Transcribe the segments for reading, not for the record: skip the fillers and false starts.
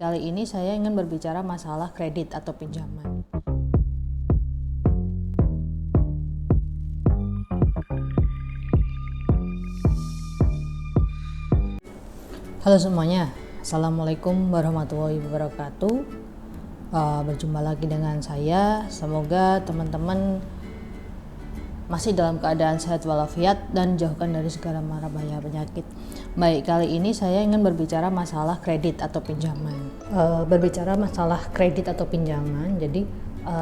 Kali ini saya ingin berbicara masalah kredit atau pinjaman. Halo semuanya, Assalamualaikum warahmatullahi wabarakatuh. Berjumpa lagi dengan saya. Semoga teman-teman masih dalam keadaan sehat walafiat dan jauhkan dari segala mara bahaya penyakit. Baik, kali ini saya ingin berbicara masalah kredit atau pinjaman. Berbicara masalah kredit atau pinjaman, jadi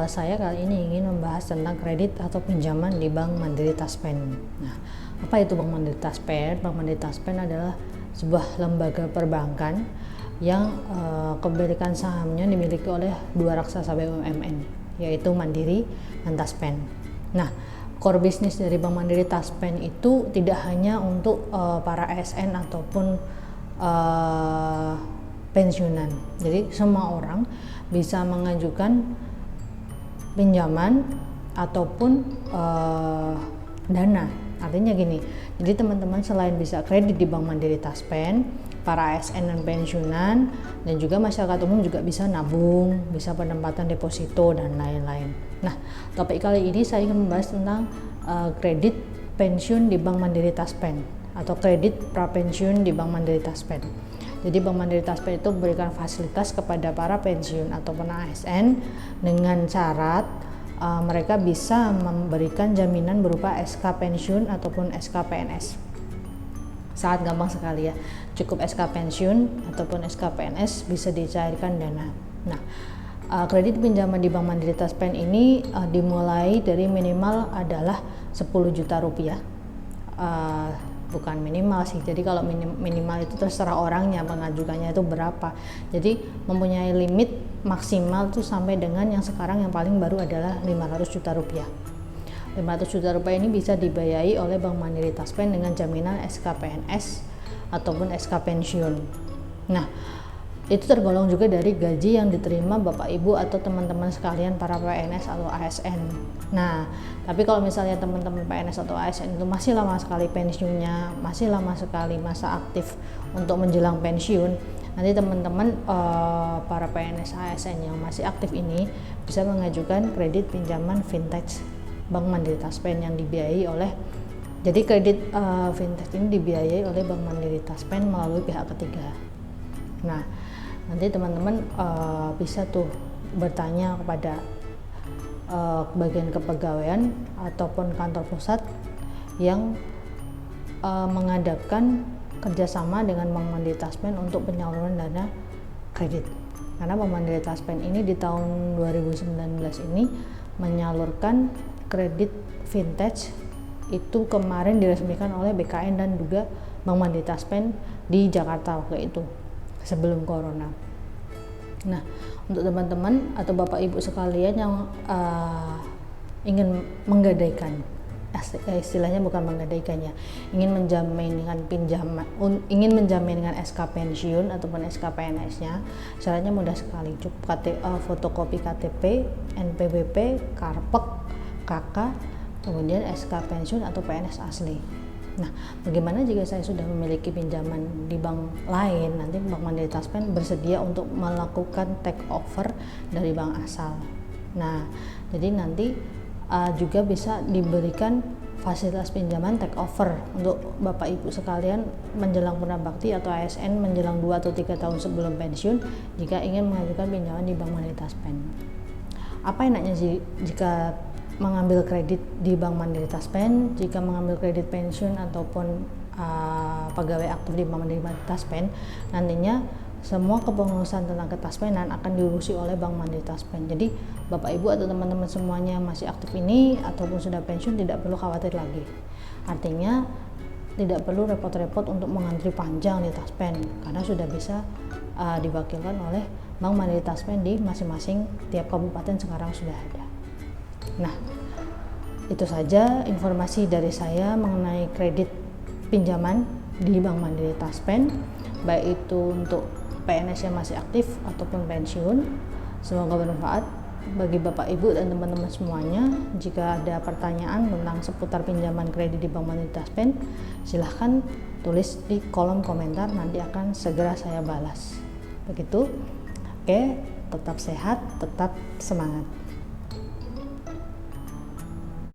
saya kali ini ingin membahas tentang kredit atau pinjaman di Bank Mandiri Taspen. Nah, apa itu Bank Mandiri Taspen? Bank Mandiri Taspen adalah sebuah lembaga perbankan yang kepemilikan sahamnya dimiliki oleh dua raksasa BUMN, yaitu Mandiri dan Taspen. Nah, core bisnis dari Bank Mandiri Taspen itu tidak hanya untuk para ASN ataupun pensiunan. Jadi semua orang bisa mengajukan pinjaman ataupun dana. Artinya gini, jadi teman-teman selain bisa kredit di Bank Mandiri Taspen, para ASN dan pensiunan, dan juga masyarakat umum juga bisa nabung, bisa penempatan deposito dan lain-lain. Nah, topik kali ini saya ingin membahas tentang kredit pensiun di Bank Mandiri Taspen atau kredit prapensiun di Bank Mandiri Taspen. Jadi Bank Mandiri Taspen itu memberikan fasilitas kepada para pensiun ataupun ASN dengan syarat mereka bisa memberikan jaminan berupa SK pensiun ataupun SK PNS. Sangat gampang sekali ya, cukup SK pensiun ataupun SK PNS bisa dicairkan dana. Nah, kredit pinjaman di Bank Mandiri Taspen ini dimulai dari minimal adalah 10 juta rupiah. Bukan minimal sih, jadi kalau minimal itu terserah orangnya mengajukannya itu berapa. Jadi mempunyai limit maksimal tuh sampai dengan yang sekarang yang paling baru adalah 500 juta rupiah. 500 juta rupiah ini bisa dibiayai oleh Bank Mandiri Taspen dengan jaminan SK PNS ataupun SK pensiun. Nah, itu tergolong juga dari gaji yang diterima Bapak Ibu atau teman-teman sekalian para PNS atau ASN. Nah, tapi kalau misalnya teman-teman PNS atau ASN itu masih lama sekali pensiunnya, masih lama sekali masa aktif untuk menjelang pensiun, nanti teman-teman para PNS ASN yang masih aktif ini bisa mengajukan kredit pinjaman vintage Bank Mandiri Taspen yang dibiayai oleh, jadi kredit vintage ini dibiayai oleh Bank Mandiri Taspen melalui pihak ketiga. Nah, nanti teman-teman bisa tuh bertanya kepada bagian kepegawaian ataupun kantor pusat yang mengadakan kerjasama dengan Bank Mandiri Taspen untuk penyaluran dana kredit. Karena Bank Mandiri Taspen ini di tahun 2019 ini menyalurkan kredit vintage itu kemarin diresmikan oleh BKN dan juga Bank Mandiri Taspen di Jakarta waktu itu, sebelum corona. Nah, untuk teman-teman atau Bapak Ibu sekalian yang ingin menggadaikan, istilahnya bukan menggadaikan ya, ingin menjaminkan pinjaman, ingin menjaminkan SK pensiun ataupun SK PNS-nya, syaratnya mudah sekali, cukup fotokopi KTP, NPWP, Karpek, KK, kemudian SK pensiun atau PNS asli. Nah, bagaimana jika saya sudah memiliki pinjaman di bank lain? Nanti Bank Mandiri Taspen bersedia untuk melakukan take over dari bank asal. Nah, jadi nanti juga bisa diberikan fasilitas pinjaman take over untuk Bapak Ibu sekalian menjelang purnabakti atau ASN menjelang 2 atau 3 tahun sebelum pensiun jika ingin mengajukan pinjaman di Bank Mandiri Taspen. Apa enaknya jika mengambil kredit di Bank Mandiri Taspen? Jika mengambil kredit pensiun ataupun pegawai aktif di Bank Mandiri Taspen, nantinya semua kepengurusan tentang ketaspenan akan diurusi oleh Bank Mandiri Taspen. Jadi Bapak Ibu atau teman-teman semuanya yang masih aktif ini ataupun sudah pensiun tidak perlu khawatir lagi. Artinya tidak perlu repot-repot untuk mengantri panjang di Taspen karena sudah bisa diwakilkan oleh Bank Mandiri Taspen di masing-masing tiap kabupaten sekarang sudah ada. Nah, itu saja informasi dari saya mengenai kredit pinjaman di Bank Mandiri Taspen, baik itu untuk PNS yang masih aktif ataupun pensiun. Semoga bermanfaat bagi Bapak Ibu dan teman-teman semuanya. Jika ada pertanyaan tentang seputar pinjaman kredit di Bank Mandiri Taspen, silahkan tulis di kolom komentar, nanti akan segera saya balas. Begitu. Oke, tetap sehat, tetap semangat.